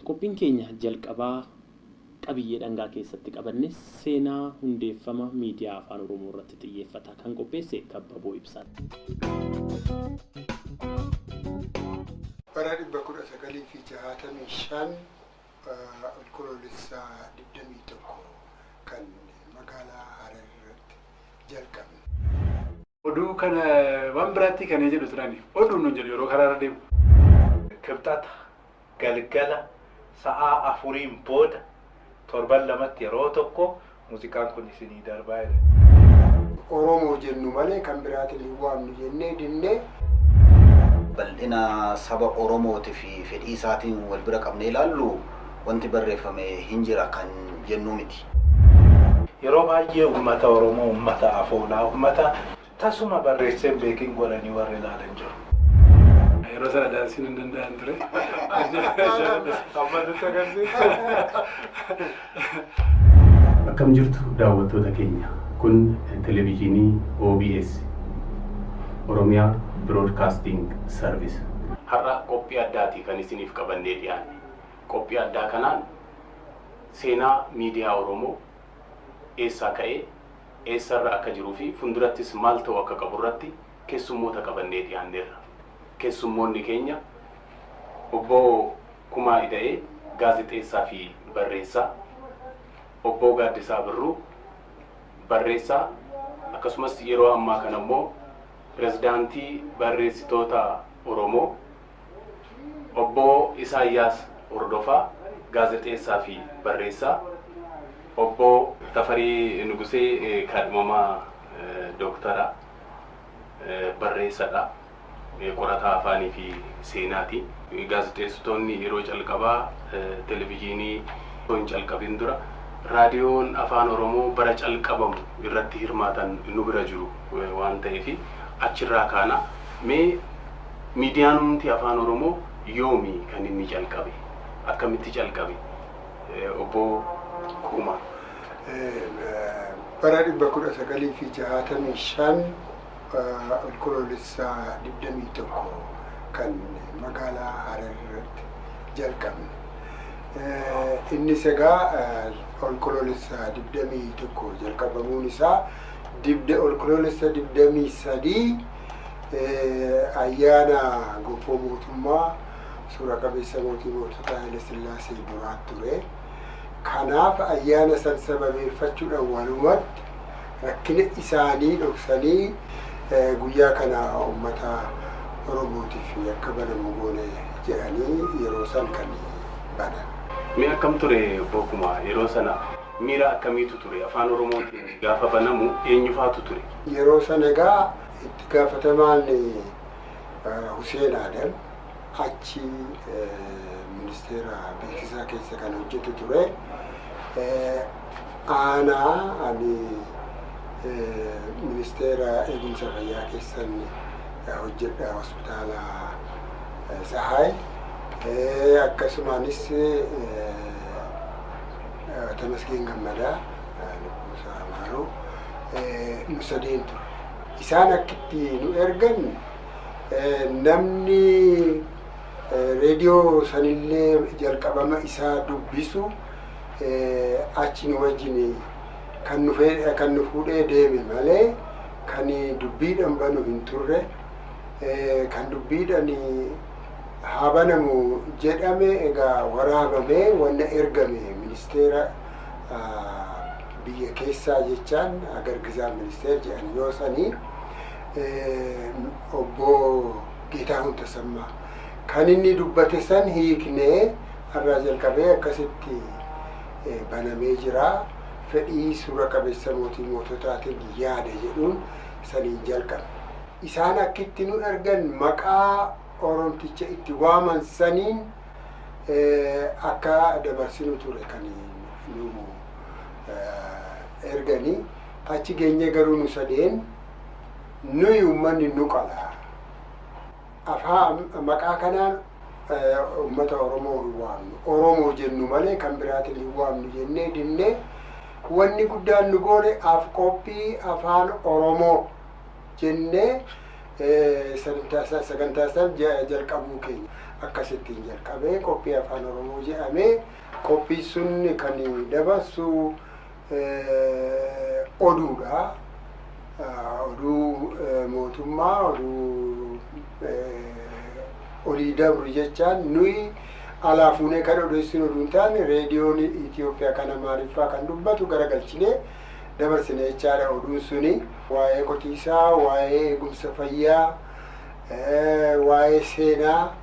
Qophiin keenya jalqabaa qabiyyee dhangaa keessatti qabanne seenaa hundeeffama miidiyaa afaan Oromoo irratti xiyyeeffata kan qopheesse Kabbaboo Ibsaati. Bara 1965 Olkololessa 21 kan magaalaa Harar irratti jalqabne. Oduu kana waan biraatti kan jedhu turani. Oduu nu jedhu yeroo karaa deemu. Kibxata galgala sa'a 4 booda torban lamatti yeroo tokko muuziqaan kun isinii darbaa jira. Oromoo jennu malee kan biraatiin hin waamnu jennee dinnee bal'ina saba Oromooti fi fedhii isaatiin wal bira qabnee ilaallu wanti barreeffame hin jira kan jennu miti. Yeroo baay'ee uummata Oromoo uummata afoolaa uummata tasuma barreessee beekin godhanii warri ilaalan jiru. Yeroo sana daansiin hin danda'an ture. Akkam jirtu daawwattoota keenya. Kun televezyiinii OBS Oromiyaa Broadcasting Service. Har'a qophii addaatii kan isiniif qabannee dhiyaanne. Qophii addaa kanaan seenaa miidiyaa Oromoo eessaa ka'ee eessarra akka jiruu fi fundurattis maal ta'u akka qabu irratti keessummoota qabannee dhiyaanneerra. Keessummoonni keenya obbo Kumaa Ida'ee gaazexeessaa fi barreessaa, obbo Gaaddisaa Birruu barreessaa, akkasumas yeroo ammaa kana immoo pirezidaantii barreessitoota Oromoo obbo Isaayyaas Hordofaa gaazexeessaa fi barreessaa, obbo Tafarii Nugusee kaadhimamaa dooktara barreessadha. Qorataa afaanii fi seenaati. Gaazexeessitoonni yeroo calqabaa televezyiinii hin calqabin dura raadiyoon afaan Oromoo bara calqabamu irratti hirmaatan nu bira jiru waan ta'eef achirraa kaana mee miidiyaan hundi afaan Oromoo yoomi kan inni calqabe? Akkamitti calqabe? Obbo Kumaa. Bara 1965 Olkololessa 21 kan magaalaa Harar irratti jalqabne. Innis egaa Olkololessa 21 jalqabamuun isaa Olkololessa 23 ayyaana goofoo mootummaa suura qabeessa mootii moototaa Haile Sillaasee duraa ture. Kanaaf ayyaana san sababeeffachuudhaan walumatti rakkina isaanii dhoksanii guyyaa kana uummata Oromootiif akka banamu goone jedhanii yeroo san kan banan. Mee akkam ture Obbo Kumaa yeroo sana miira akkamiitu ture afaan Oromootiin gaafa banamu eenyufaatu ture? Yeroo sana egaa itti gaafatamaan Huseen Adam achi ministeera beeksisaa keessa kan hojjetu ture. Aanaa ani ministeera eegumsa fayyaa keessan hojjedha hospitaala Sahay. Akkasumaanis Tamasgeen Gammadaa Lubbuusaa Amaaroo nu sadeen ture. Isaan akkitti nu ergan namni reediyoo sanillee jalqabama isaa dubbisu achi nu wajjin kan nu fuudhee deeme malee kan dubbiidhaan banu hin turre. Kan dubbiidhaan haa banamu jedhame egaa waraabamee wanna ergame ministeera biyya keessaa jechaan agargizaa ministeera jedhan yoo sanii obbo Geetahuun Tasammaa kan inni dubbate san hiiknee har'aa jalqabee akkasitti banamee jira. Fedhii suura qabeessa mootii moototaatiin yaada jedhuun saniin jalqabe. Isaan akkitti nu ergan maqaa Oromticha itti waaman saniin akka dabarsinu ture kan nu erganii. Achi geenye garuu nu sadeen nuyi uummanni nu qala. Afaan maqaa kanaan uummata Oromoo hin waamnu. Oromoo jennu malee kan biraatiin hin waamnu jennee dinnee wanni guddaan nu goone qophii afaan Oromoo jennee sagantaa jalqabuu keenya. akkasittiin jalqabee qophii afaan oromoo jedhamee qophii sun kan dabarsu oduudha. Oduu mootummaa oduu olii dabru jechaan nuyi alaa fuunee kan odeessinu oduu hin taane reediyoon Itoophiyaa kan Amaariffaa kan dubbatu garagalchinee dabarsine jechaadha. Oduun suni waa'ee qotiisaa, waa'ee eegumsa fayyaa, waa'ee seenaa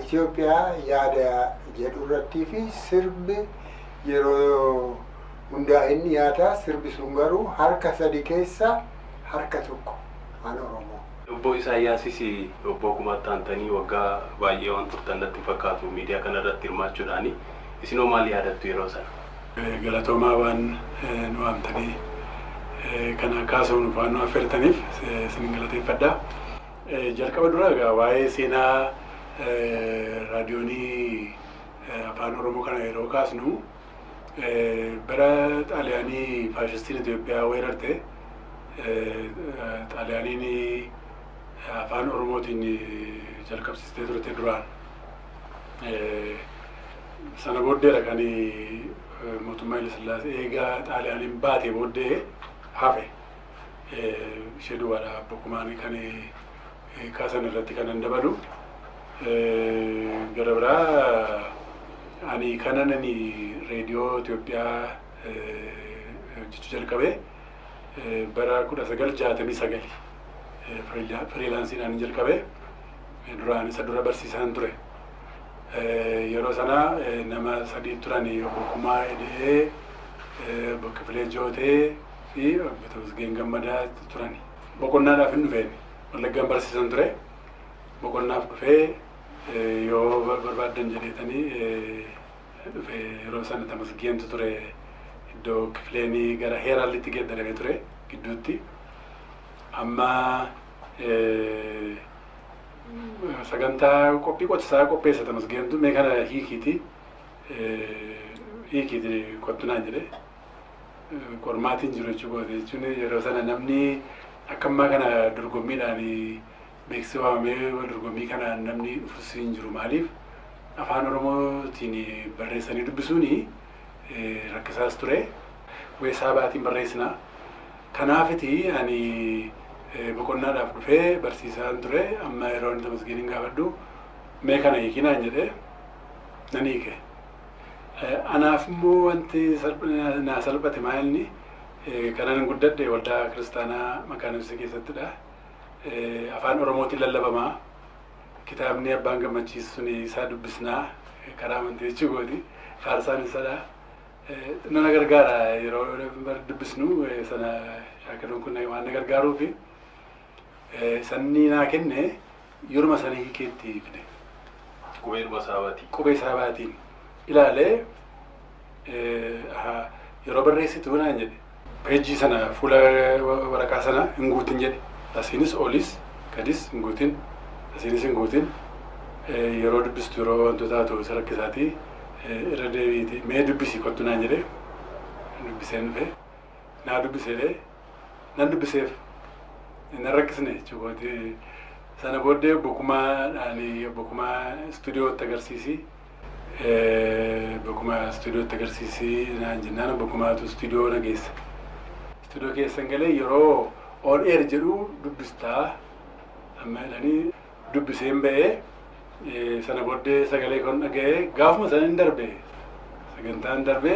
Itoophiyaa yaada jedhu irrattii fi sirbi yeroo hundaa inni dhiyaataa. Sirbi sun garuu harka sadi keessa harka tokko afaan oromoo. Obbo Isaayyaasis obbo Kumaatti aantanii waggaa baay'ee waan turtan natti fakkaatu miidiyaa kana irratti hirmaachuudhaani. Isinoo maal yaadattu yeroo sana? Galatoomaa waan nu waamtanii kana kaasuun waan nu affeertaniif isin galateeffadha. Jalqaba dura egaa waa'ee seenaa raadiyoonii afaan oromoo kana yeroo kaasnu bara xaaliyaanii faashistiin Itoophiyaa weerarte xaaliyaaniin afaan oromootiin jalqabsiistee turte duraan sana booddeedha kan mootummaa Haile Sillaasee eegaa xaaliyaaniin baatee booddee hafe ishee duwwaadha bokkumaan kan kaasan irratti kan dabalu gara biraa ani kananani reediyoo Itoophiyaa hojjechuu jalqabee bara 1969 firiilaansiidhaan jalqabee duraan isa dura barsiisaan ture. Yeroo sana nama sadii turan obbo Kumaa Edee, obbo Kifilee Jootee fi obbo Tamasgeen Gammadaa turan. Boqonnaadhaaf hin dhufeen Wallaggaan barsiisan ture. Boqonnaaf dhufee yoo barbaadan jedheetanii dhufe yeroo sana Tamasgeentu ture iddoo Kifileen gara Heeraallitti geeddaramee ture gidduutti. Amma sagantaa qophii qotisaa qopheessa Tamasgeentu mee kana hiikiiti kottu naan jedhe qormaatiin jiru jechuun yeroo sana namni akka ammaa kana dorgommiidhaan beeksisa waamee dorgommii kana namni dhufus hin jiru. Maaliif afaan oromootiin barreessanii dubbisuuni rakkisaas ture. Weessaa baatiin barreessina. Kanaafiti ani boqonnaadhaaf dhufee barsiisaan ture. Amma yeroo inni Tamasgeeniin gaafadhu mee kana hiikinaan jedhee nan hiike. Anaaf immoo wanti naa salphate maalni kanan guddadhe waldaa kiristaanaa Makaanibsee keessattidha. Afaan oromootiin lallabamaa. Kitaabni abbaan gammachiisu suni isaa dubbisnaa karaa amantii jechuuti. Faarsaan isaadha. Nama gargaara yeroo dubbisnu sana shaakaluun kun waan na gargaaruufi sanni naa kenne yeruma sanii hiikeetti fide. Qubee saabaatiin ilaalee yeroo barreessitu naan jedhe peejii sana fuula waraqaa sana hin guutin jedhe. Asiinis olis gadis hin guutin. Asiinis hin guutin. Yeroo dubbistu yeroo wantoota haa ta'u isa rakkisaati. Irra deebiiti mee dubbisi kottu naan jedhe dubbiseen dhufe naa dubbiseedhe nan dubbiseef nan rakkisne jechuudha. Sana booddee Bokumaa istuudiyootti agarsiisi. Bokumaa istuudiyootti agarsiisi naan jennaan Bokumaatu istuudiyoo na geessa. Istuudiyoo keessan galee yeroo on air jedhu dubbistaa amma jedhanii dubbiseen ba'ee. Sana booddee sagalee koon dhaga'ee gaafuma sana hin darbe sagantaan darbe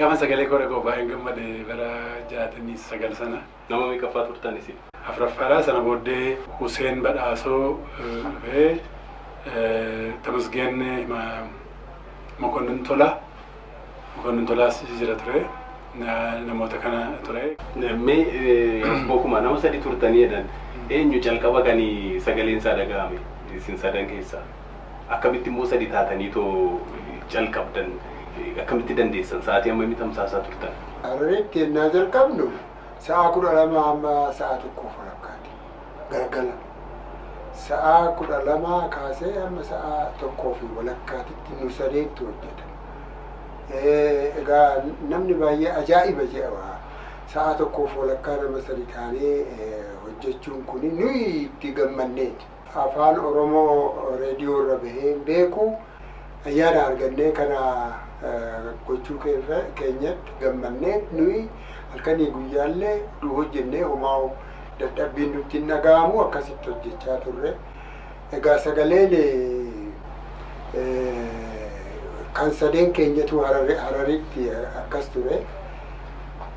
gaafa sagalee koo dhaga'u baay'een gammade bara 69 sana. Nama meeqaffaa turtan isin? Afuraffaadha. Sana booddee Huseen Badhaasoo dhufee Tamasgeen Mokonnin Tolaas jira ture. Namoota kana ture. Mee Bokumaa nama sadi turtanii jedhan eenyu calqaba kan sagaleen isaa dhaga'ame isin sadan keessaa? Akkamitti immoo sadi taataniitoo jalqabdan akkamitti dandeessan sa'aatii amma tamsaasaa turtan? Harreetti yennaa jalqabnu sa'a 12 amma sa'a 1:00 galgala. Sa'a 12 kaasee amma sa'a 1:00 nu sadeetti hojjeta. Egaa namni baay'ee ajaa'iba jedha. Sa'a 1:00 nama sadi taanee hojjechuun kun nuyi itti gammanneeti. afaan Oromoo reediyoo irra bahee beeku ayyaana argannee kana gochuu keenyatti gammannee nuyi halkanii guyyaallee du hojjennee homaa dadhabbiin nutti hin dhaga'amu akkasitti hojjechaa turre. Egaa sagaleen kan sadeen keenyatu Hararitti akkas ture.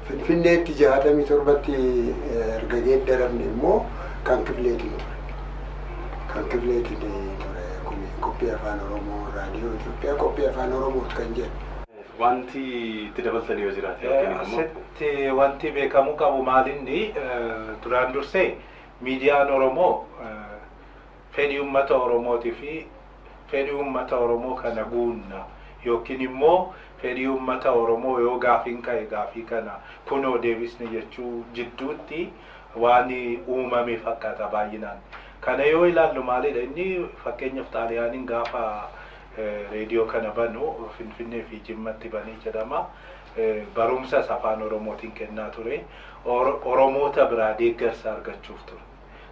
Finfinneetti 67tti erga geeddaramne immoo kan Kifleetiin ture. Kan Kifleetiin ture kun qophii afaan Oromoo raadiyoo Itoophiyaa qophii afaan Oromooti kan jedhu. Wanti itti dabaltanii yoo jiraate yookiin immoo asitti wanti beekamu qabu maalinni duraan dursee miidiyaan Oromoo fedhii uummata Oromootii fi fedhii uummata Oromoo kana guunna yookiin immoo fedhii uummata Oromoo yoo gaafiin ka'e gaafii kana kunoo deebisne jechuu jidduutti waan uumame fakkaata baay'inaan. Kana yoo ilaallu maalidha inni fakkeenyaaf Xaaliyaaniin gaafa reediyoo kana banu Finfinnee fi Jimmatti banii jedhama. Barumsa afaan Oromootiin kennaa ture. Oromoota biraa deeggarsa argachuuf ture.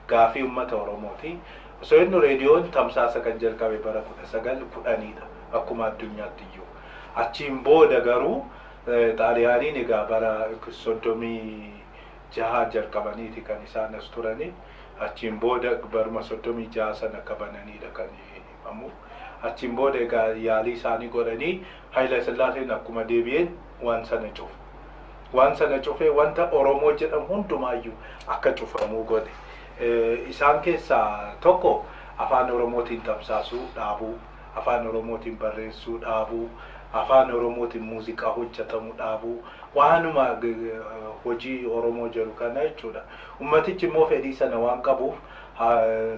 Gaafii uummata Oromooti. Osoo inni reediyoon tamsaasa kan jalqabe bara 1910dha akkuma addunyaatti iyyuu. Achiin booda garuu Xaaliyaaniin egaa bara 36 jalqabaniiti kan isaan as turani. Achiin booda baruma 36 sana akka bananiidha kan himamu. Achiin booda egaa yaalii isaanii godhanii Haayile Sillaaseen akkuma deebi'een waan sana cufe. Waan sana cufee wanta Oromoo jedhamu hundumaayyuu akka cufamu godhe. Isaan keessaa tokko afaan Oromootiin tamsaasuu dhaabuu, afaan Oromootiin barreessuu dhaabuu, afaan Oromootiin muuziqaa hojjetamu dhaabuu, waanuma hojii Oromoo jedhu kana jechuudha. Ummatichi immoo fedhii sana waan qabuuf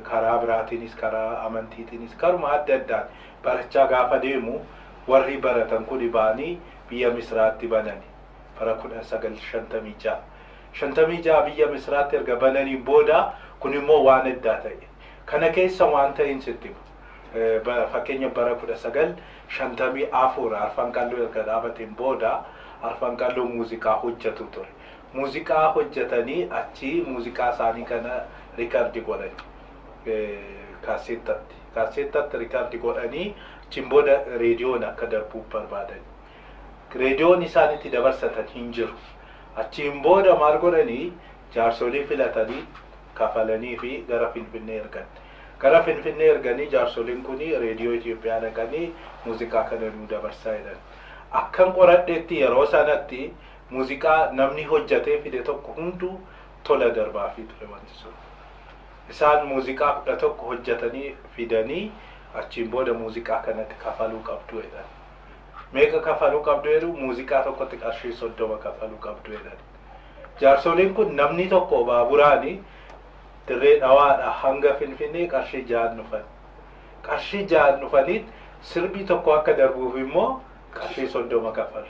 karaa biraatiinis karaa amantiitiinis karuma adda addaan barachaa gaafa deemu warri baratan kun ba'anii biyya Misraatti banani bara 1956. 56 biyya Misraatti erga bananiin booda kun immoo waan addaa ta'e. Kana keessa waan ta'in sitti fakkeenya bara 1954 Arfan Qalloo erga dhaabateen booda Arfan Qalloo muuziqaa hojjetu ture. Muuziqaa hojjetanii achi muuziqaa isaanii kana riikaardii godhani. Kaasettatti riikaardii godhanii achiin booda reediyoon akka darbuuf barbaadani. Reediyoon isaan itti dabarsatan hin jiru. Achiin booda maal godhanii jaarsolii filatanii kafalanii fi gara Finfinnee ergan. Gara Finfinnee erganii jaarsoliin kuni reediyoo Itoophiyaa dhaqanii muuziqaa kana nu dabarsaa jedhan. Akkan qoradheetti yeroo sanatti muuziqaa namni hojjetee fide tokko hunduu tola darbaa fi ture wanti sun. Isaan muuziqaa 11 hojjetanii fidanii achiin booda muuziqaa kanatti kafaluu qabdu jedhan. Meeqa kafaluu qabdu jedhu muuziqaa tokkotti qarshii 30 kafaluu qabdu jedhan. Jaarsoliin kun namni tokko baaburaani dirree dhawaadha hanga Finfinnee qarshii 6 dhufan. Qarshii 6 dhufaniit sirbii tokko akka darbuuf immoo qarshii 30 kafalu.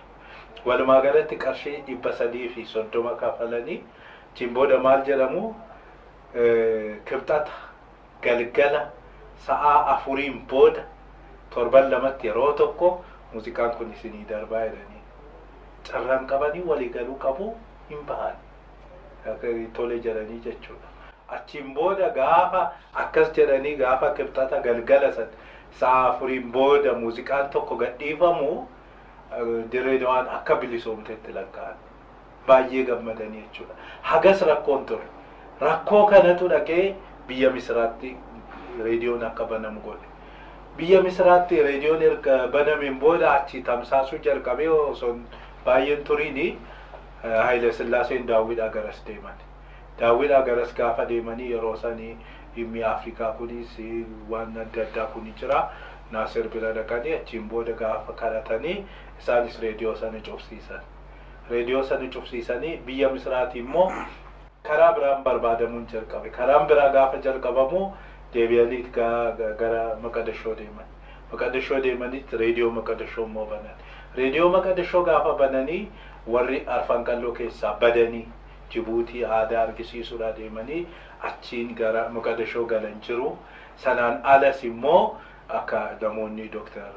Walumaa galatti qarshii 330 kafalanii achiin booda maal jedhamu kibxata galgala sa'a 4 booda torban lamatti yeroo tokko muuziqaan kun isinii darbaa jedhanii carraan qabanii walii galuu qabu hin bahan tole jedhanii jechuudha. Achiin booda gaafa akkas jedhanii gaafa kibxata galgala sa'a 4 booda muuziqaan tokko gadhiifamu dirree dhawaan akka bilisoomtetti lakkaa'an baay'ee gammadanii jechuudha. Hagas rakkoon ture. Rakkoo kanatu dhaqee biyya Misraatti reediyoon akka banamu godhe. Biyya Misraatti reediyoon erga banameen booda achi tamsaasuu jalqabee osoo baay'een turiini Haayile Sillaaseen Daawwidhaa garas deeman. Daawwidhaa garas gaafa deemanii yeroo sanii dhimmi Afrikaa kunis waan adda addaa kuni jira. Naasir bira dhaqanii achiin booda gaafa kadhatanii isaanis reediyoo sana cufsiisan. Reediyoo sana cufsiisanii biyya Misraatti immoo karaa biraan barbaadamuun jalqabe. Karaan biraa gaafa jalqabamu deebi'anii gara Maqdishoo deeman. Maqdishoo deemanitti reediyoo Maqdishoo immoo banan. Reediyoo Maqdishoo gaafa bananii warri Arfan Qalloo keessaa badanii Jibuutii aadaa argisiisuudhaa deemanii achiin gara Maqdishoo galan jiru. Sanaan alas immoo akka namoonni Dr.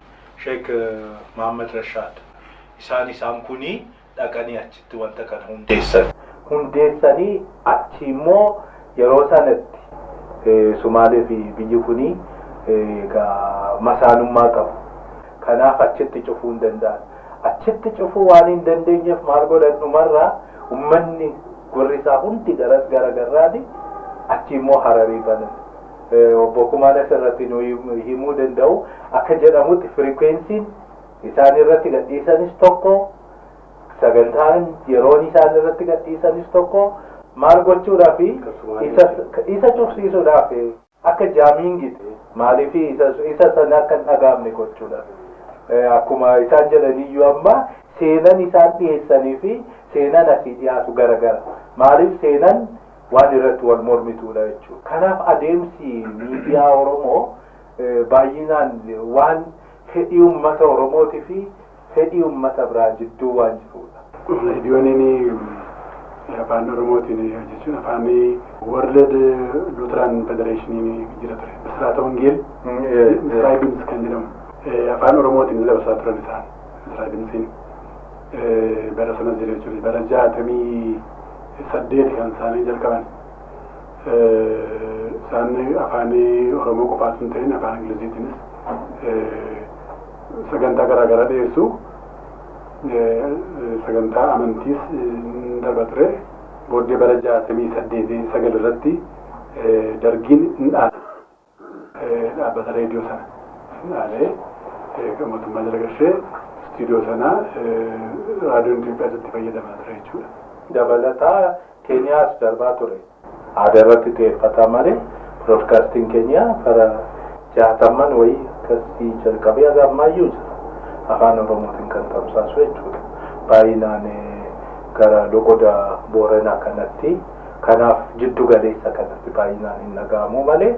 Sheek Muhammad Rashaad isaan kuni dhaqanii achitti wanta kana hundeessanii achi immoo yeroo sanatti Sumaalee fi biyyi kuni masaanummaa qabu. Kanaaf achitti cufuu hin danda'an. Achitti cufuu waan hin dandeenyeef maal godhan dhumarraa uummanni gurri isaa hundi garagarraani achi immoo Hararii banan. Obbo Kumaan asirratti nu himuu danda'u akka jedhamutti firikweensiin isaan irratti gadhiisanis tokko, sagantaan yeroon isaan irratti gadhiisanis tokko maal gochuudhaaf isa cufsiisuudhaaf akka jaamiingiti maaliif isa sana akka hin dhagaamne gochuudhaaf. Akkuma isaan jedhaniyyuu amma seenan isaan dhiyeessanii fi seenan asii dhiyaatu garagara. Maaliif seenan waan irratti wal mormituudha jechuudha. Kanaaf adeemsi miidiyaa Oromoo baay'inaan waan fedhii uummata Oromootii fi fedhii uummata biraa jidduu waan jirudha. Raadiyooniin afaan Oromootiin jechuun afaan World Lutheran Federation jira ture. Misraata Wangeel Misraayibins kan jedhamu. Afaan Oromootiin labsaa turan isaan Misraayibinsiin bara sana jira jechuudha. Bara 68 kan isaanii jalqaban. Isaan afaan Oromoo qofaas hin ta'in afaan Ingiliziitiinis sagantaa garaagaraa dhiyeessu. Sagantaa amantiis darba ture. Booddee bara 68 irratti dargiin hin dhaabbata reediyoo sana hin dhaalee mootummaa jala galchee istiidiyoo sana raadiyoon Itoophiyaatti fayyadamaa ture jechuudha. Dabalataa Keeniyaas darbaa ture. Aadaa irratti xiyyeeffata malee biroodkaastiin keenya bara 60 wayii akkasii jalqabee haga ammayyuu jira. Afaan Oromootiin kan tamsaasu jechuudha. Baay'inaan gara Logoda Booranaa kanatti kanaaf jiddu galeessa kanatti baay'inaan hin dhaga'amu malee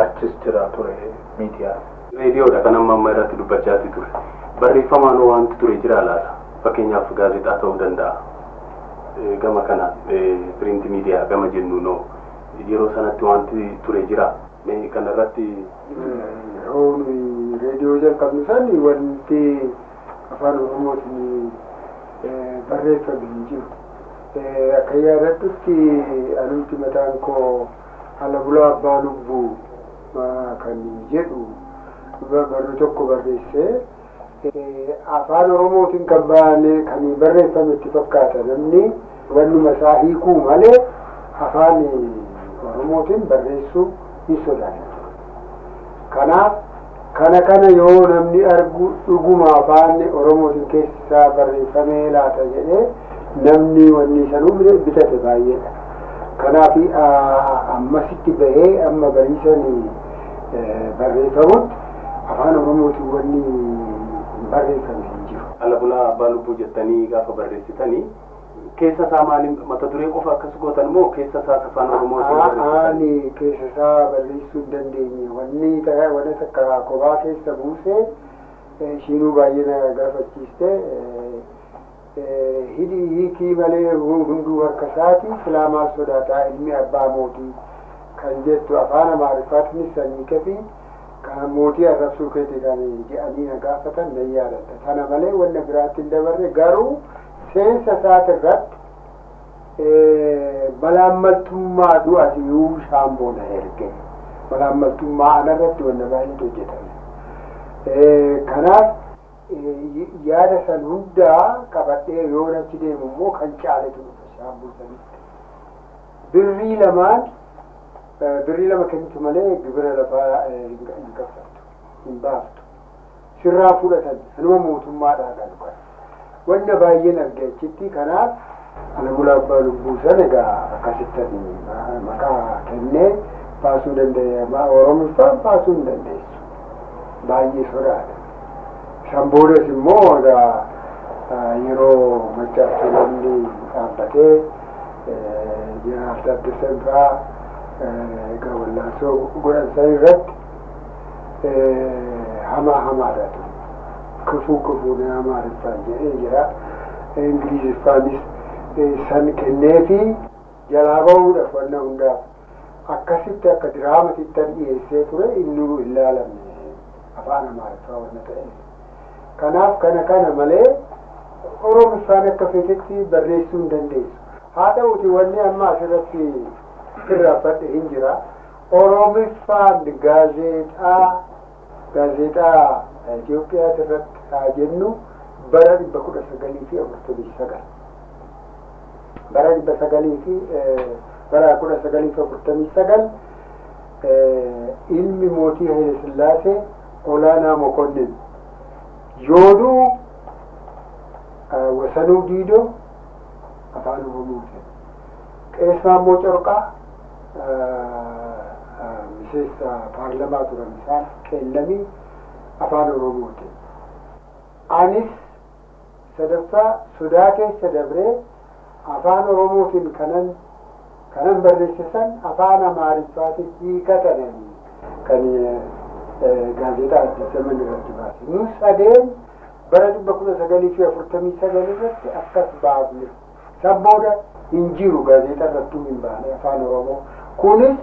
achis jira ture miidiyaa. Reediyoodha kan amma irratti dubbachaati ture. Barreeffamaan wanti ture jira laata? Fakkeenyaaf gaazexaa ta'uu danda'a. Gama kanaan piriinti miidiyaa gama jennuunoo yeroo sanatti wanti ture jira. Kanarratti reediyoo jalqabnu sani wanti afaan Oromootiin barreeffame hin jiru. Akka yaadadhutti anumti mataan koo Ala Bulaa Abbaa Lubbuu kan jedhu barru tokko barreessee afaan Oromootiin kan baane kan barreeffame itti fakkaata namni wannuma isaa hiikuu malee afaan Oromootiin barreessuu hin sodaatu. Kanaaf kana yoo namni argu dhuguma afaan Oromootiin keessaa barreeffamee laata jedhee namni wanni sanuu bitate baay'eedha. Kanaaf ammasitti bahee amma bariisanii barreeffamutti afaan Oromootiin wanni barreeffame hin jiru. Ala Bulaa Abbaa Lubbuu jettanii gaafa barreessitanii keessa isaa maaliin mata duree qofa akkas gootan moo keessa isaa afaan Oromootiin barreessitan? Ani keessa isaa barreessuu hin dandeenye. Wanni takka kophaa keessa buusee ishiinuu baay'ee na gaafachiiste. Hidhii hiikii malee hunduu harka isaati silaa maal sodaataa ilmi abbaa mootii kan jettu afaan Amaariffaatiinis sanyii kefi kan mootii arrabsuu keeti kan jedhanii na gaafatan nan yaadadha. Sana malee wanna biraatti hin dabarre garuu seensa isaati irratti malaammaltummaa du'atiyyuu shaamboo na erge. Malaammaltummaa anarratti wanna baay'eetu hojjetame. Kanaaf yaada san hundaa qabadhee yoo achi deemu immoo kan caaletu dhufa shaamboo sanitti. Birrii lama kennitu malee gibira lafaa hin kaffaltu, hin baaftu. Sirraa fudhatan anuma mootummaadhaa kan wanna baay'een argachitti. Kanaaf Ala Bulaa Abbaa Lubbuu sana egaa akkasitti maqaa kennee baasuu dandeenya. Oromiffaan baasuu hin dandeessu. Baay'ee sodaadha. San boodas immoo egaa yeroo machaatti namni dhaabbatee Jeneraal Taaddasaa fa'aa egaa wallaansoo godhan san irratti hamaadha ture. Kufuu na Amaariffaan jedhee jira. Ingiliziffaanis san kenneefi jalaa bahuudhaaf wanna hundaaf akkasitti akka diraamatitti dhiyeessee ture innuu ilaalamne afaan Amaariffaa wanna ta'eef. Kanaaf kana malee Oromiffaan akka feetetti barreessuu hin dandeessu. Haa ta'uuti wanni amma asirratti sirraafadhe hin jira. Oromiffaan gaazexaa Itoophiyaa irratti haa jennu bara 1949 bara 1949 ilmi mootii Haile Sillaasee Olaanaa Mokonnin yooduu Wasanuu Diidoo afaan Oromootiin Qees Maammoo Corqaa miseensa paarlamaa turan isaan Qeellamii afaan Oromootiin anis sadaffaa sodaa keessa dabree afaan Oromootiin kanan barreessisan afaan Amaariffaatiin hiikatanii kan gaazexaa Addis Zaman irratti baase. Nus sadeen bara 1949 irratti akkas baafne. San booda hin jiru gaazexaa irrattuu hin baane afaan Oromoo. Kunis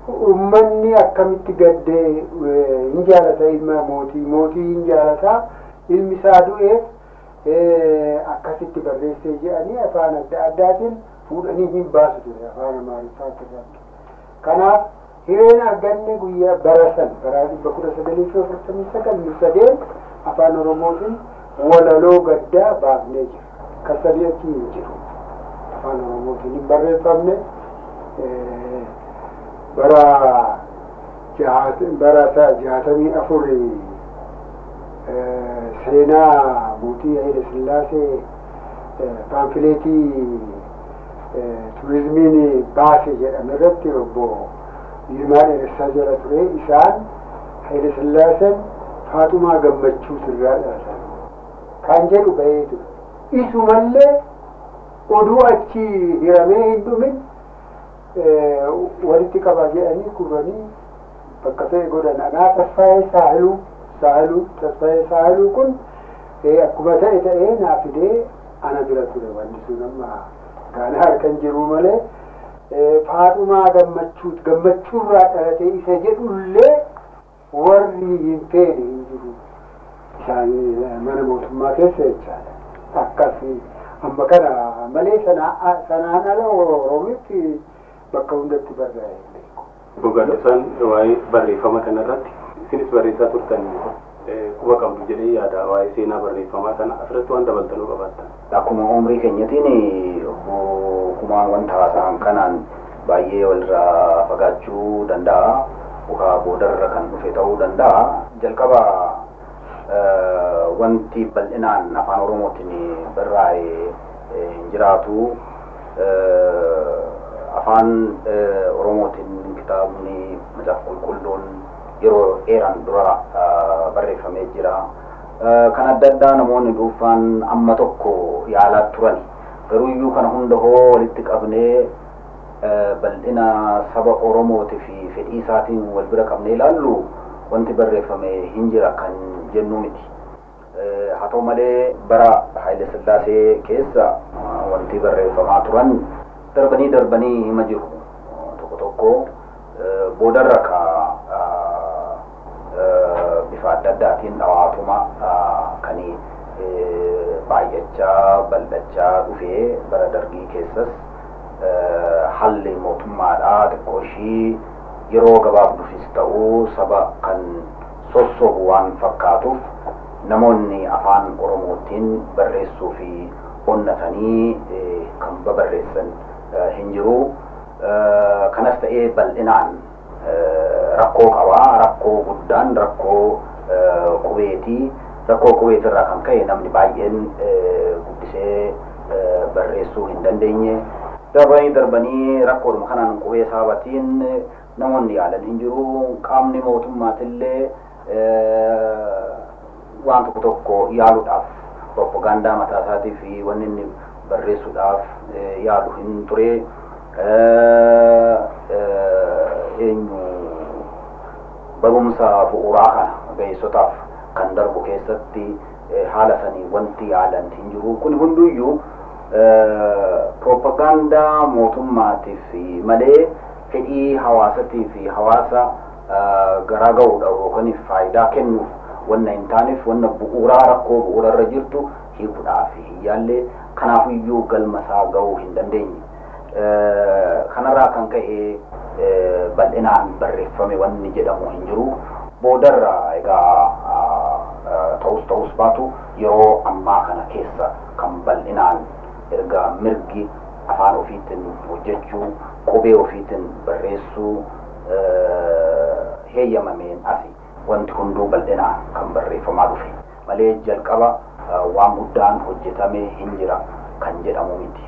ummanni akkamitti gaddee hin jaalata ilma mootii hin jaalata ilmi isaa du'eef akkasitti barreessee jedhanii afaan adda addaatiin fuudhanii hin baasu ture afaan Amaariffaatti irratti. Kanaaf hireen arganne guyyaa bara 1949 sadeen afaan Oromootiin walaloo gaddaa baafnee jira. Kasadii achi hin jiru. Afaan Oromootiin hin barreeffamne bara 64 seenaa mootii Haile Sillaasee paamfileetii turizimiin baase jedhame irratti obbo Yilmaa Dheeressaa jala ture. Isaan Haile Sillaaseen Faaxumaa Gammachuu sirraa dhalatan kan jedhu bahee ture. Isumallee oduu achi hiramee hin dhumin walitti qaba jedhanii kuranii bakka ta'e godhan. Anaa Tasfaayee Saahiluu kun akkuma ta'ee naa fidee ana bira ture. Wanti sun amma gaana harkan jiru malee Faaxumaa Gammachuurraa dhalatee isa jedhullee warri hin feene hin jiru. Isaan mana mootummaa keessa jechaadha. Akkasii amma kana malee sanaan ala Oromootti bakka hundatti barreeffame. Dhugaan isaan waa'ee barreeffama kanarratti isinis barreessaa turtan quba qabdu jedhee yaada waa'ee seenaa barreeffamaa kana asirratti waan dabaltanuu qabaattan. Akkuma umrii keenyatiin akkuma wanta haasa'an kanaan baay'ee walirraa fagaachuu danda'a. Bu'aa boodarra kan dhufe ta'uu danda'a. Jalqaba wanti bal'inaan afaan Oromootiin barraa'ee hin jiraatu. Afaan Oromootiin kitaabni macaafa qulqulluun yeroo dheeraan dura barreeffamee jira. Kan adda addaa namoonni dhuunfaan amma tokko yaalaa turani. Garuu iyyuu kana hunda hoo walitti qabnee bal'ina saba Oromootii fi fedhii isaatiin wal bira qabnee ilaallu wanti barreeffame hin jira kan jennu miti. Haa ta'u malee bara Haile Sillaasee keessa wanti barreeffamaa turan darbanii hima jiru. Tokko boodarra bifa adda addaatiin dhawaatuma kan baay'achaa bal'achaa dhufee bara dargii keessas halli mootummaadhaa xiqqoo ishii yeroo gabaabduufis ta'uu saba kan sossobu waan fakkaatuuf namoonni afaan Oromootiin barreessuu fi onnatanii kan babarreessan hin jiru. Kanas ta'ee bal'inaan rakkoo qabaa. Rakkoo guddaan rakkoo qubeetii. Rakkoo qubeetirraa kan ka'e namni baay'een guddisee barreessuu hin dandeenye. Darbanii rakkoodhuma kanaan qubee saabatiin namoonni yaalan hin jiru. Qaamni mootummaatillee waan tokko yaaluudhaaf propagaandaa mataa isaatii fi wanni inni barreessuudhaaf yaalu hin ture. Eenyu barumsa bu'uuraa kana ga'eessotaaf kan darbu keessatti haala sanii wanti yaalan hin jiru. Kun hunduyyuu propagaandaa mootummaatiif malee fedhii hawaasatii fi hawaasa garaa ga'uudhaaf yookaan faayidaa kennuuf wanna hin taaneef wanna bu'uuraa rakkoo bu'uurarra jirtu hiikuudhaaf hin yaalle. Kanaafiyyuu galma isaa ga'uu hin dandeenye. kanarraa kan ka'e bal'inaan barreeffame wanni jedhamu hin jiru. Boodarra egaa ta'us baatu yeroo ammaa kana keessa kan bal'inaan erga mirgi afaan ofiitiin hojjechuu, qubee ofiitiin barreessuu heeyyamameen asi wanti hunduu bal'inaan kan barreeffamaa dhufe malee jalqaba waan guddaan hojjetamee hin jira kan jedhamu miti.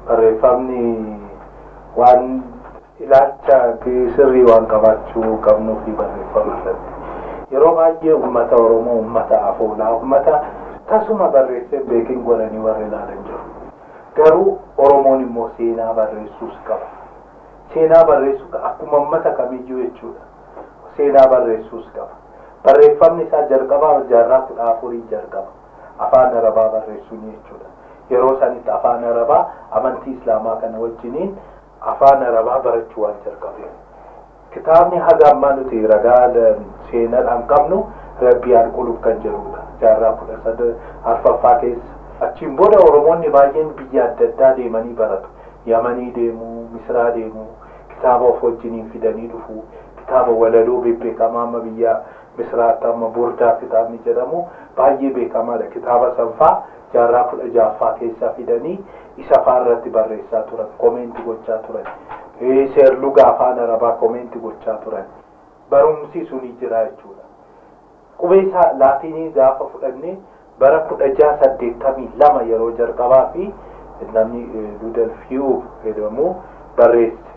Barreeffamni waan ilaalcha sirrii waan qabaachuu qabnuu fi barreeffama irratti yeroo baay'ee uummata Oromoo uummata afoolaa uummata tasuma barreessee beekin godhanii warra ilaalan jiru. Garuu Oromoon immoo seenaa barreessuus qaba. Seenaa barreessuu akkuma uummata kamiyyuu jechuudha. Seenaa barreessuus qaba. Barreeffamni isaa jalqabaa jaarraa 14 jalqaba. Afaan Arabaa barreessuun jechuudha. Yeroo sanitti afaan Arabaa amantii Islaamaa kana wajjiniin afaan Arabaa barachuu waan jalqabeef. Kitaabni haga ammaa nuti ragaa seenaadhaan qabnu Rabbiyaan Qulub kan jedhudha. Jaarraa 13 keessa. Achiin booda Oromoonni baay'een biyya adda addaa deemanii baratu. Yamanii deemuu, Misraa deemuu, kitaaba of wajjiniin fidanii dhufu, kitaaba walaloo beekamaa amma biyya Misraatti amma Burdaa kitaabni jedhamu baay'ee beekamaadha. Kitaaba sanfaa jaarraa 16 keessa fidanii isa faarratti barreessaa turan, komeenti gochaa turan. Seerluga afaan Arabaa komeenti gochaa turan. Barumsi suni jira jechuudha. Qubee isaa Laatinii gaafa fudhannee bara 1682 yeroo jalqabaa fi namni Ludelfiyu jedhamu barreesse.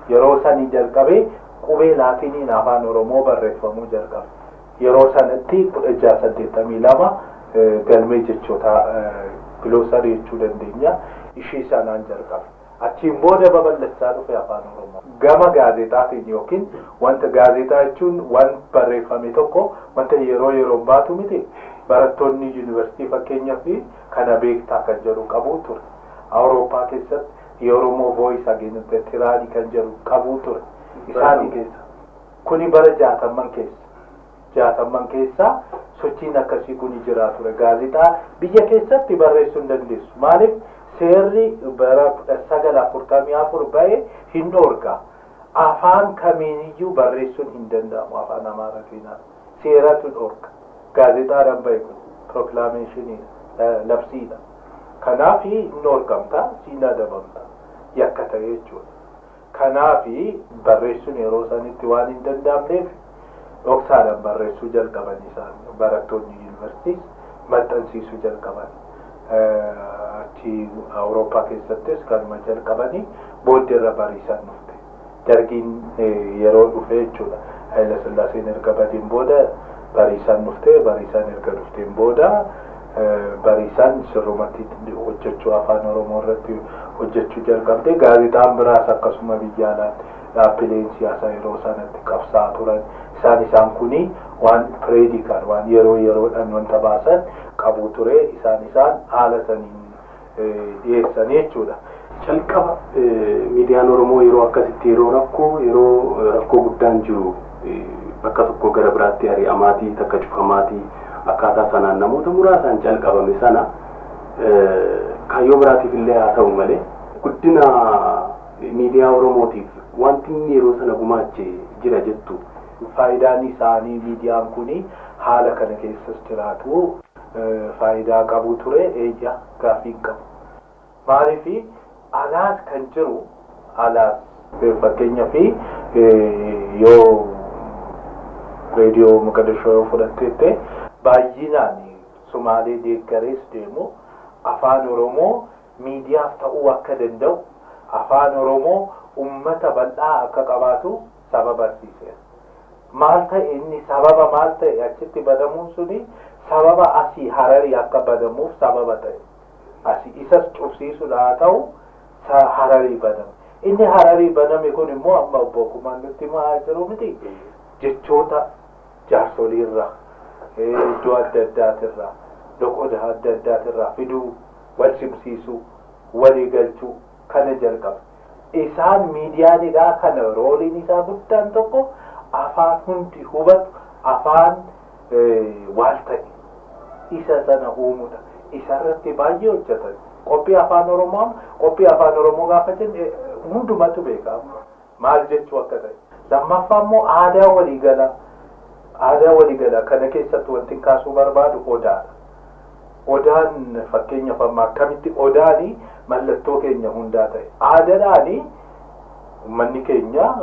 Yeroo sanii jalqabee qubee Laatiniin afaan Oromoo barreeffamuu jalqabe. Yeroo sanatti 1682 galmee jechoota glossarii jechuu dandeenya ishii sanaan jalqabe. Achiin booda babal'achaa dhufe afaan Oromoo. Gama gaazexaatiin yookiin wanta gaazexaa jechuun waan barreeffame tokko wanta yeroo baatu miti. Barattoonni yuunivarsiitii fakkeenyaaf kana beektaa kan jedhu qabu ture. Awurooppaa keessatti Oromoo Voice Against Tyranny kan jedhu qabu ture. Isaanii keessa. Kuni bara 60 keessa sochiin akkasii kuni jiraa ture. Gaazexaa biyya keessatti barreessuu hin dandeessu. Maaliif seerri bara 1944 ba'ee hin dhoorga. Afaan kamiiniyyuu barreessuun hin danda'amu afaan Amaaraatiin. Seeratu dhoorga. Gaazexaadhaan ba'e kun proclamation labsiidha. Kanaaf hin dhoorgamta, siin adabamta. Yakka ta'e jechuudha. Kanaaf barreessuun yeroo sanitti waan hin danda'amneef dhoksaadhaan barreessuu jalqaban isaan barattoonni yuunivarsiitiis maxxansiisuu jalqaban. Achi Awurooppaa keessattis kanuma jalqabanii booddeerra bariisan dhufte. Dargiin yeroo dhufe jechuudha. Haayila Sillaaseen erga badiin booda bariisan dhufte. Bariisan erga dhufteen booda bariisan sirrumatti hojjechuu afaan Oromoo irratti hojjechuu jalqabde. Gaazexaan biraas akkasuma biyya alaatti dhaabbileen siyaasaa yeroo sanatti qabsaa turan. Isaan kuni waan predikan waan yeroodhaan wanta baasan qabu ture. Isaan haala saniin dhiyeessan jechuudha. Jalqaba miidiyaan Oromoo yeroo akkasitti yeroo rakkoo guddaan jiru bakka tokko gara biraatti ari'amaatii takka cufamaatii akkaataa sanaan namoota muraasaan jalqabame sana kaayyoo biraatiif illee haa ta'u malee guddina miidiyaa Oromootiif wanti inni yeroo sana gumaache jira jettu. Faayidaan isaanii miidiyaan kuni haala kana keessas jiraatu faayidaa qabu ture eeja gaaffii qabu. Maaliif alaas kan jiru alaas fakkeenyaaf yoo reediyoo Mogadishoo fudhatteette baay'inaan Sumaalee deeggarees deemu afaan Oromoo miidiyaaf ta'uu akka danda'u afaan Oromoo uummata bal'aa akka qabaatu sababa barsiiseera. Maal ta'e inni sababa maal ta'e achitti badamuun suni sababa asii Hararii akka badamuuf sababa ta'e. Asii isas cufsiisuudha haa ta'u Hararii badame. Inni Hararii baname kun immoo amma obbo Kumaan nutti himaa jiru miti. Jechoota jaarsoliirraa iddoo adda addaatirraa loqoda adda addaatirraa fiduu wal simsiisuu walii galchuu kana jalqaba. Isaan miidiyaan egaa kana rooliin isaa guddaan tokko afaan hundi hubatu afaan waal ta'e isa sana uumuudha. isarratti baay'ee hojjetan. Qophii afaan oromoo gaafa jenne hundumatu beeka maal jechuu akka ta'e. Lammaffaa immoo aadaa waliigalaa kana keessatti wanti kaasuu barbaadu odaadha. Odaan fakkeenyaaf amma akkamitti odaani mallattoo keenya hundaa ta'e. Aadaadhaani uummanni keenya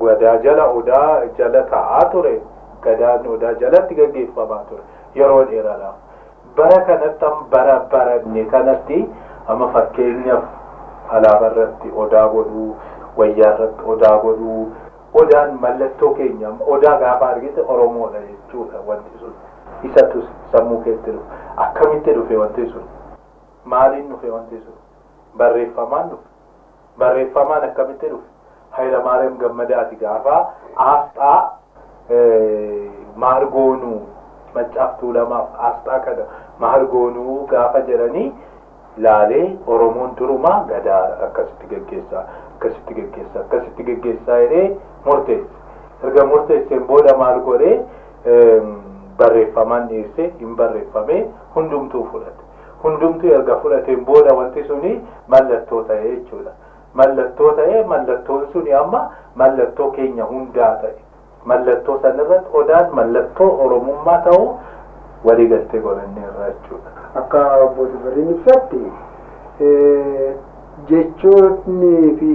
gadaa jala taa'aa ture. Gadaan odaa jalatti gaggeeffamaa ture yeroo dheeraadhaaf. Bara kanatti baranne kanatti amma fakkeenyaaf alaabaa irratti odaa godhuu, wayyaa irratti odaa godhuu, odaan mallattoo keenya odaa gaafa argite Oromoodha jechuudha wanti sun. Isatu sammuu keetti dhufe. Akkamitti dhufe wanti sun? Maaliin dhufe wanti sun? Barreeffamaan dhufe. Barreeffamaan akkamitti dhufe? Hayilamaariyaam Gammadaati gaafa aasxaa maargoonuu maccaaftuu lamaaf aasxaa kana maargoonuu gaafa jedhanii laalee Oromoon durumaa gadaa akkasitti geggeessaa jedhee murteesse. Erga murteesseen booda maal godhee barreeffamaan dhiyeessee hin barreeffamee hundumtuu fudhate. Hundumtuu erga fudhateen booda wanti suni mallattoo ta'e jechuudha. Mallattoo ta'e mallattoon suni amma mallattoo keenya hundaa ta'e. Mallattoo sanirratti odaan mallattoo Oromummaa ta'uu waliigaltee godhanneerra jechuudha. Akka obbo Tafariin ibsatti jechoonni fi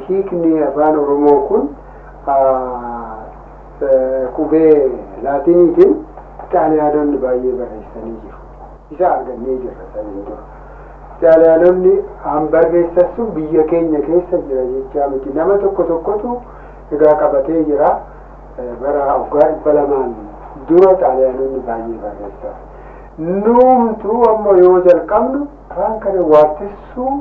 hiikni afaan Oromoo kun qubee laatiniitiin xaaliyaanonni baay'ee barreessanii jiru. Isa argannee jirra saniin dura. Xaaliyaanonni han barreessan biyya keenya keessa jira jechaa miti. Nama tokkotu egaa qabatee jira. Bara waggaa 200 dura xaaliyaanonni baay'ee barreessan. Nuumtuu amma yoo jalqabnu afaan kana waattessuu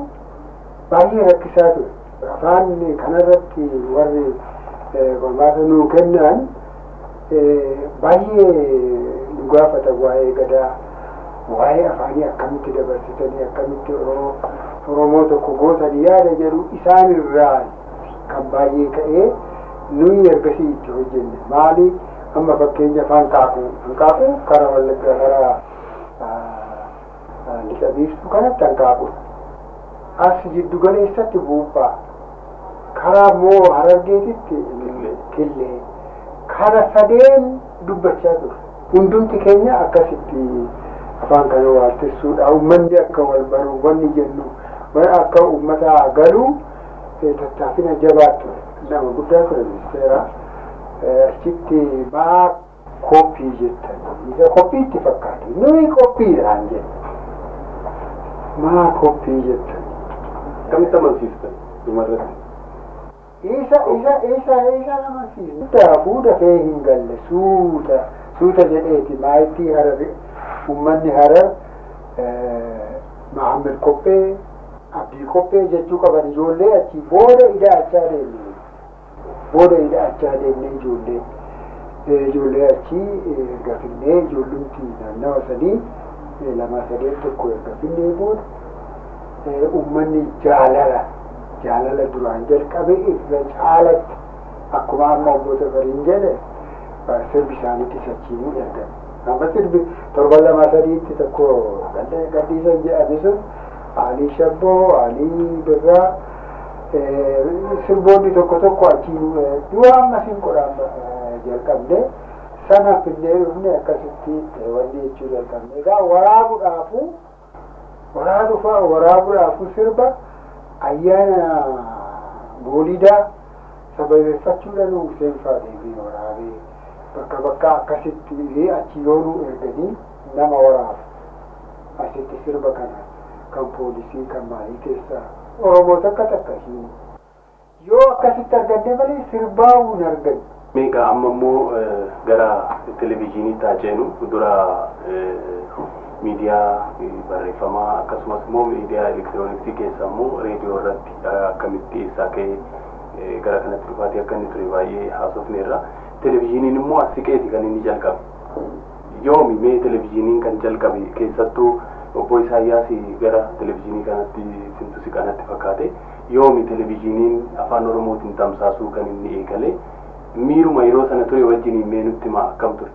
baay'ee rakkisaa ture. Afaan kanarratti warri qormaata nuu kennan baay'ee nu gaafatan waa'ee gadaa, waa'ee afaanii akkamitti dabarsitanii akkamitti Oromoo tokko gootanii yaada jedhu isaan irraa kan baay'ee ka'ee nuyi ergasii itti hojjenne. Maali amma fakkeenya hanqaaquu karaa Wallaggaa karaa lixa biiftuu kanatti hanqaaquu as jiddu galeessatti buuphaa karaa moo Harargeetitti killee kana sadeen dubbachaa ture. Hundumti keenya akkasitti afaan kana waattessuudha. Uummanni akka wal baru wanni jennu akka uummata galu tattaafina jabaa ture. Nama guddaa ture ministeera. Achitti maa koppii jettan. Isa koppiitti fakkaatu. Nuyi koppiidhaan jenna. Maa koppii jettan. Kamitti amansiistan dhumarratti? Isa amansiisna. Daafuu dafee hin galle suuta jedheeti maayitii Harar uummanni Harar Mahammed Koppee Abdii Koppee jechuu qaban ijoollee achi booda ida'achaa deemne ijoollee achi erga finnee ijoollumti naannawa sadii 2-3 tokko erga finnee booda uummanni jaalala duraan jalqabe irra caalatti akkuma amma obbo Tafariin jedhe sirbi isaaniitti sachiimuu ergan. Amma sirbi 7-2-3 tokko gadhiisan jedhame sun Alii Shabboo, Alii Birraa sirboonni tokko achiin dura amma sinqodhaan jalqabne sana finnee dhufne akkasitti wanni jechuu jalqabne. Egaa waraabuudhaafuu sirba ayyaana Moolidaa sababeeffachuudhaan Huseen Faadeebii waraabee bakka akkasitti achi yoonuu erganii nama waraabu asitti sirba kana kan poolisii kan maalii keessaa Oromoo takka yoo akkasitti arganne malee sirbaa hin arganne. Meeqa amma immoo gara televizyiiniitti haceenu dura miidiyaa barreeffamaa akkasumas immoo miidiyaa elektirooniksii keessa immoo reediyoo irratti akkamitti eessaa ka'ee gara kanatti dhufaatii akka inni ture baay'ee haasofneerra. Televizyiiniin immoo as siqeeti kan inni jalqabe. Yoomi mee televizyiiniin kan jalqabe keessattuu obbo Isaayyaas gara televizyiinii kanatti simtu siqanatti fakkaate yoomi televizyiiniin afaan Oromootiin tamsaasuu kan inni eegale miiruma yeroo sana ture wajjin mee nutti maa akkam ture?